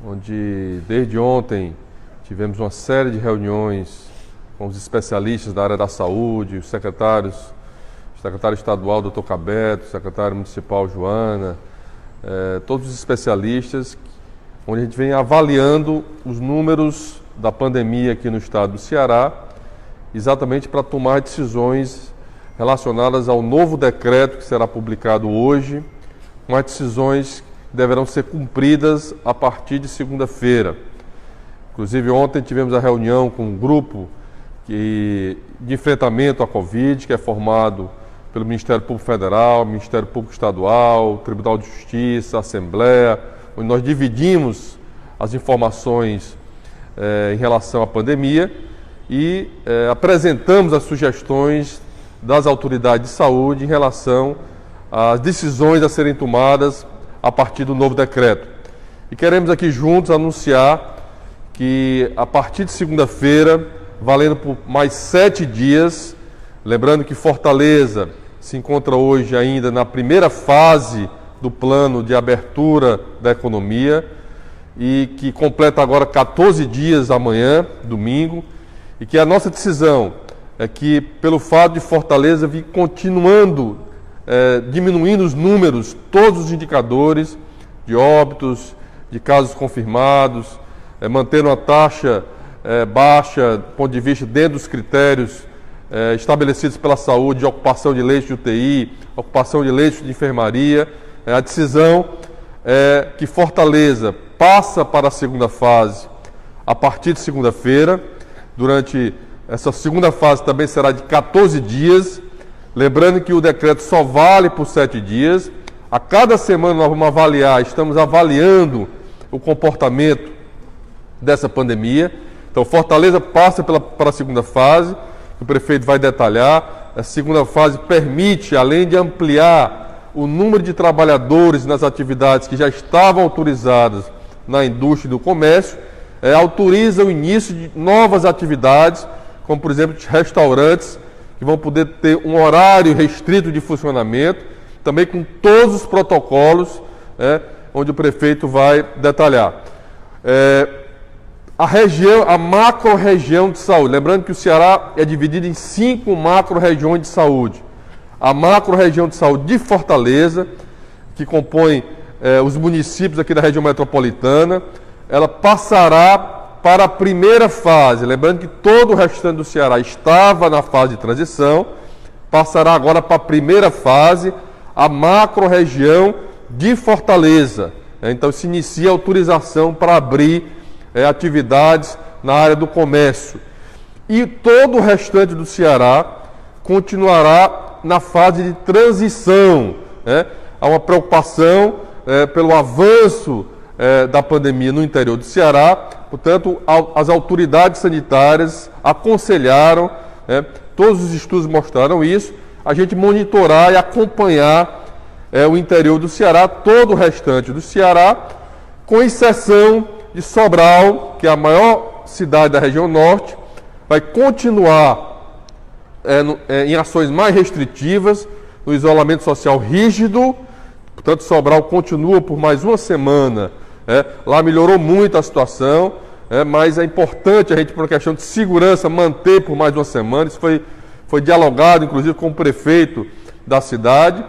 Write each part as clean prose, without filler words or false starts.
onde desde ontem tivemos uma série de reuniões com os especialistas da área da saúde, os secretários, o secretário estadual, Dr. Cabeto, o secretário municipal, Joana, todos os especialistas, onde a gente vem avaliando os números da pandemia aqui no estado do Ceará, exatamente para tomar decisões relacionadas ao novo decreto que será publicado hoje, com as decisões que deverão ser cumpridas a partir de segunda-feira. Inclusive, ontem tivemos a reunião com um grupo de enfrentamento à Covid, que é formado pelo Ministério Público Federal, Ministério Público Estadual, Tribunal de Justiça, Assembleia, onde nós dividimos as informações em relação à pandemia e apresentamos as sugestões das autoridades de saúde em relação às decisões a serem tomadas a partir do novo decreto. E queremos aqui juntos anunciar que a partir de segunda-feira, valendo por mais 7 dias, lembrando que Fortaleza se encontra hoje ainda na primeira fase do plano de abertura da economia e que completa agora 14 dias amanhã, domingo, e que a nossa decisão é que, pelo fato de Fortaleza vir continuando, diminuindo os números, todos os indicadores de óbitos, de casos confirmados, mantendo a taxa baixa, do ponto de vista dentro dos critérios estabelecidos pela saúde, de ocupação de leitos de UTI, ocupação de leitos de enfermaria. A decisão é que Fortaleza passa para a segunda fase a partir de segunda-feira. Durante essa segunda fase também será de 14 dias. Lembrando que o decreto só vale por 7 dias. A cada semana nós vamos avaliar, estamos avaliando o comportamento dessa pandemia. Então, Fortaleza passa para a segunda fase, o prefeito vai detalhar. A segunda fase permite, além de ampliar o número de trabalhadores nas atividades que já estavam autorizadas na indústria e do comércio, autoriza o início de novas atividades, como, por exemplo, restaurantes, que vão poder ter um horário restrito de funcionamento, também com todos os protocolos, onde o prefeito vai detalhar. A macro-região de saúde, lembrando que o Ceará é dividido em 5 macro-regiões de saúde. A macro-região de saúde de Fortaleza, que compõe os municípios aqui da região metropolitana, ela passará para a primeira fase. Lembrando que todo o restante do Ceará estava na fase de transição, passará agora para a primeira fase, a macro-região de Fortaleza. Então se inicia a autorização para abrir atividades na área do comércio. E todo o restante do Ceará continuará na fase de transição. Há uma preocupação pelo avanço da pandemia no interior do Ceará. Portanto, as autoridades sanitárias aconselharam, todos os estudos mostraram isso, a gente monitorar e acompanhar o interior do Ceará, todo o restante do Ceará, com exceção de Sobral, que é a maior cidade da região norte, vai continuar em ações mais restritivas, no isolamento social rígido. Portanto, Sobral continua por mais uma semana. Lá melhorou muito a situação, mas é importante a gente, por uma questão de segurança, manter por mais uma semana. Isso foi dialogado, inclusive, com o prefeito da cidade.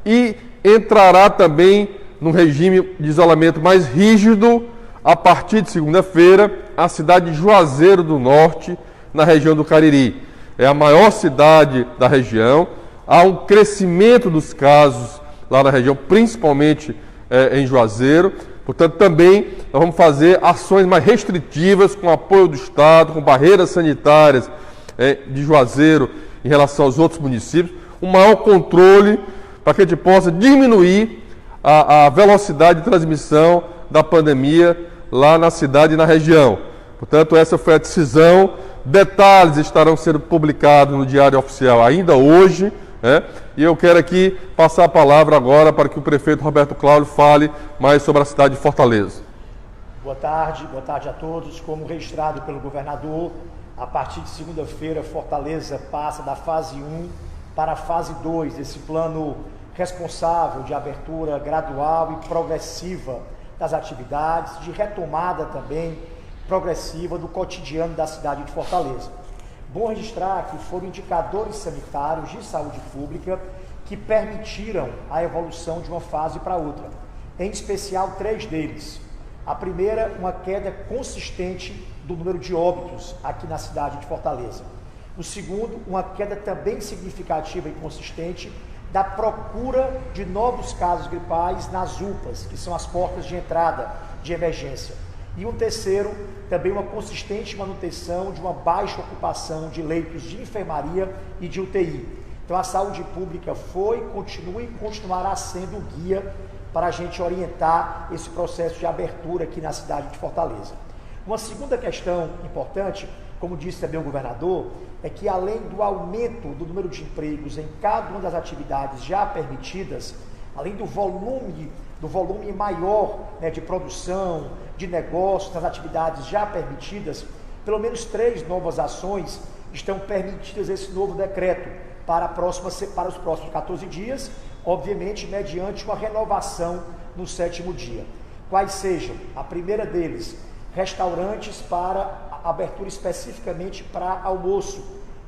E entrará também num regime de isolamento mais rígido, a partir de segunda-feira, a cidade de Juazeiro do Norte, na região do Cariri. É a maior cidade da região. Há um crescimento dos casos lá na região, principalmente em Juazeiro. Portanto, também nós vamos fazer ações mais restritivas, com apoio do Estado, com barreiras sanitárias de Juazeiro em relação aos outros municípios, um maior controle para que a gente possa diminuir a velocidade de transmissão da pandemia lá na cidade e na região. Portanto, essa foi a decisão. Detalhes estarão sendo publicados no Diário Oficial ainda hoje, e eu quero aqui passar a palavra agora para que o prefeito Roberto Cláudio fale mais sobre a cidade de Fortaleza. Boa tarde a todos. Como registrado pelo governador, a partir de segunda-feira, Fortaleza passa da fase 1 para a fase 2 desse plano responsável de abertura gradual e progressiva das atividades, de retomada também progressiva do cotidiano da cidade de Fortaleza. Bom registrar que foram indicadores sanitários de saúde pública que permitiram a evolução de uma fase para outra, em especial 3 deles. A primeira, uma queda consistente do número de óbitos aqui na cidade de Fortaleza. O segundo, uma queda também significativa e consistente da procura de novos casos gripais nas UPAs, que são as portas de entrada de emergência. E um terceiro, também uma consistente manutenção de uma baixa ocupação de leitos de enfermaria e de UTI. Então a saúde pública foi, continua e continuará sendo o guia para a gente orientar esse processo de abertura aqui na cidade de Fortaleza. Uma segunda questão importante, como disse também o governador, é que além do aumento do número de empregos em cada uma das atividades já permitidas, além do volume maior, né, de produção, de negócios nas atividades já permitidas, pelo menos 3 novas ações estão permitidas esse novo decreto para os próximos 14 dias, obviamente mediante uma renovação no 7º dia. Quais sejam? A primeira deles, restaurantes para abertura especificamente para almoço,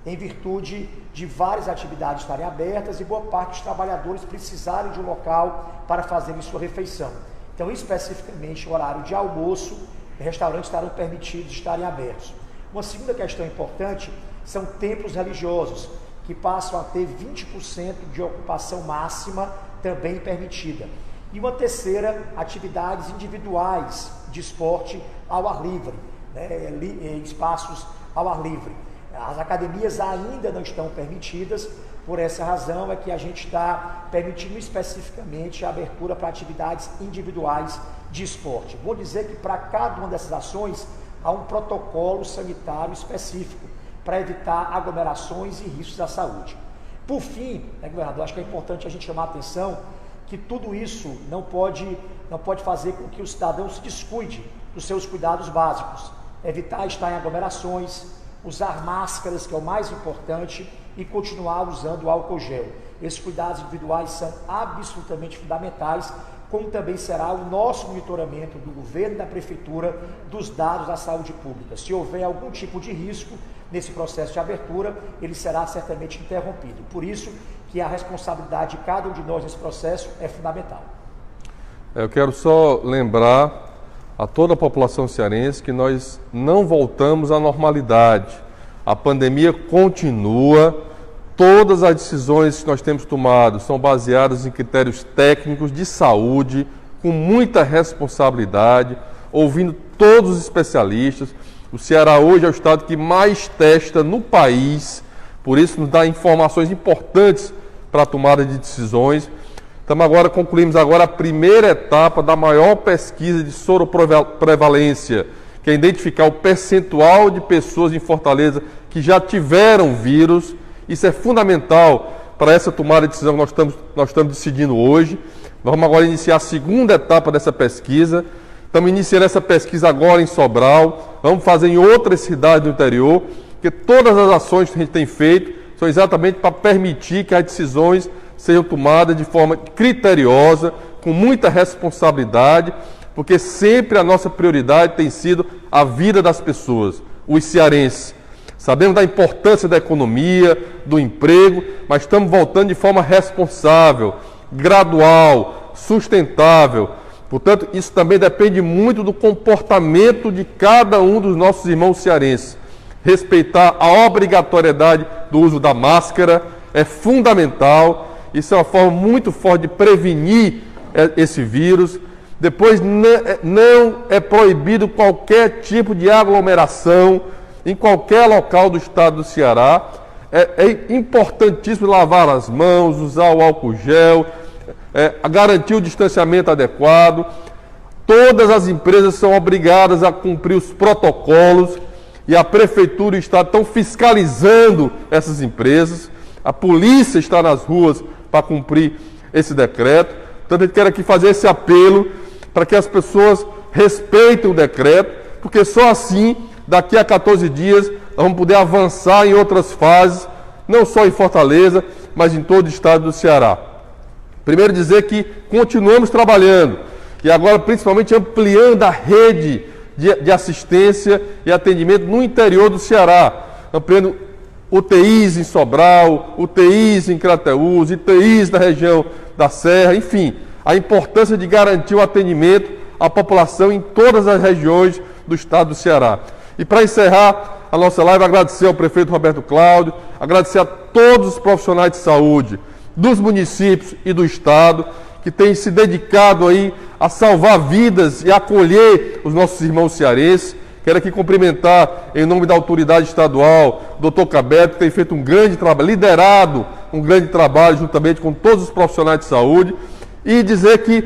em virtude de várias atividades estarem abertas e boa parte dos trabalhadores precisarem de um local para fazerem sua refeição. Então, especificamente, o horário de almoço, restaurantes estarão permitidos estarem abertos. Uma segunda questão importante são templos religiosos, que passam a ter 20% de ocupação máxima também permitida. E uma terceira, atividades individuais de esporte ao ar livre, né, espaços ao ar livre. As academias ainda não estão permitidas, por essa razão é que a gente está permitindo especificamente a abertura para atividades individuais de esporte. Vou dizer que para cada uma dessas ações há um protocolo sanitário específico para evitar aglomerações e riscos à saúde. Por fim, né, governador, acho que é importante a gente chamar a atenção que tudo isso não pode fazer com que o cidadão se descuide dos seus cuidados básicos, evitar estar em aglomerações, usar máscaras, que é o mais importante, e continuar usando álcool gel. Esses cuidados individuais são absolutamente fundamentais, como também será o nosso monitoramento do governo e da prefeitura dos dados da saúde pública. Se houver algum tipo de risco nesse processo de abertura, ele será certamente interrompido. Por isso que a responsabilidade de cada um de nós nesse processo é fundamental. Eu quero só lembrar a toda a população cearense que nós não voltamos à normalidade. A pandemia continua, todas as decisões que nós temos tomado são baseadas em critérios técnicos de saúde, com muita responsabilidade, ouvindo todos os especialistas. O Ceará hoje é o estado que mais testa no país, por isso nos dá informações importantes para a tomada de decisões. Concluímos agora a primeira etapa da maior pesquisa de soroprevalência, que é identificar o percentual de pessoas em Fortaleza que já tiveram vírus. Isso é fundamental para essa tomada de decisão que nós estamos decidindo hoje. Vamos agora iniciar a segunda etapa dessa pesquisa. Estamos iniciando essa pesquisa agora em Sobral, vamos fazer em outras cidades do interior, porque todas as ações que a gente tem feito são exatamente para permitir que as decisões sejam tomadas de forma criteriosa, com muita responsabilidade, porque sempre a nossa prioridade tem sido a vida das pessoas, os cearenses. Sabemos da importância da economia, do emprego, mas estamos voltando de forma responsável, gradual, sustentável. Portanto, isso também depende muito do comportamento de cada um dos nossos irmãos cearenses. Respeitar a obrigatoriedade do uso da máscara é fundamental. Isso é uma forma muito forte de prevenir esse vírus. Depois, não é proibido qualquer tipo de aglomeração em qualquer local do estado do Ceará. É importantíssimo lavar as mãos, usar o álcool gel, garantir o distanciamento adequado. Todas as empresas são obrigadas a cumprir os protocolos e a prefeitura e o estado estão fiscalizando essas empresas. A polícia está nas ruas para cumprir esse decreto. Então, a gente quer aqui fazer esse apelo para que as pessoas respeitem o decreto, porque só assim, daqui a 14 dias, nós vamos poder avançar em outras fases, não só em Fortaleza, mas em todo o estado do Ceará. Primeiro dizer que continuamos trabalhando. e agora principalmente ampliando a rede de assistência e atendimento no interior do Ceará, ampliando UTIs em Sobral, UTIs em Crateús, UTIs na região da Serra, enfim, a importância de garantir o atendimento à população em todas as regiões do estado do Ceará. E para encerrar a nossa live, agradecer ao prefeito Roberto Cláudio, agradecer a todos os profissionais de saúde dos municípios e do estado que têm se dedicado aí a salvar vidas e acolher os nossos irmãos cearenses. Quero aqui cumprimentar, em nome da autoridade estadual, o Dr. Cabeto, que tem feito um grande trabalho, liderado um grande trabalho juntamente com todos os profissionais de saúde, e dizer que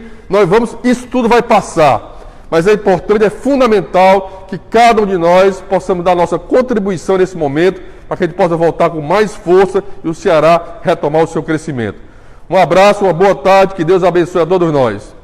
isso tudo vai passar, mas é importante, é fundamental que cada um de nós possamos dar nossa contribuição nesse momento, para que a gente possa voltar com mais força e o Ceará retomar o seu crescimento. Um abraço, uma boa tarde, que Deus abençoe a todos nós.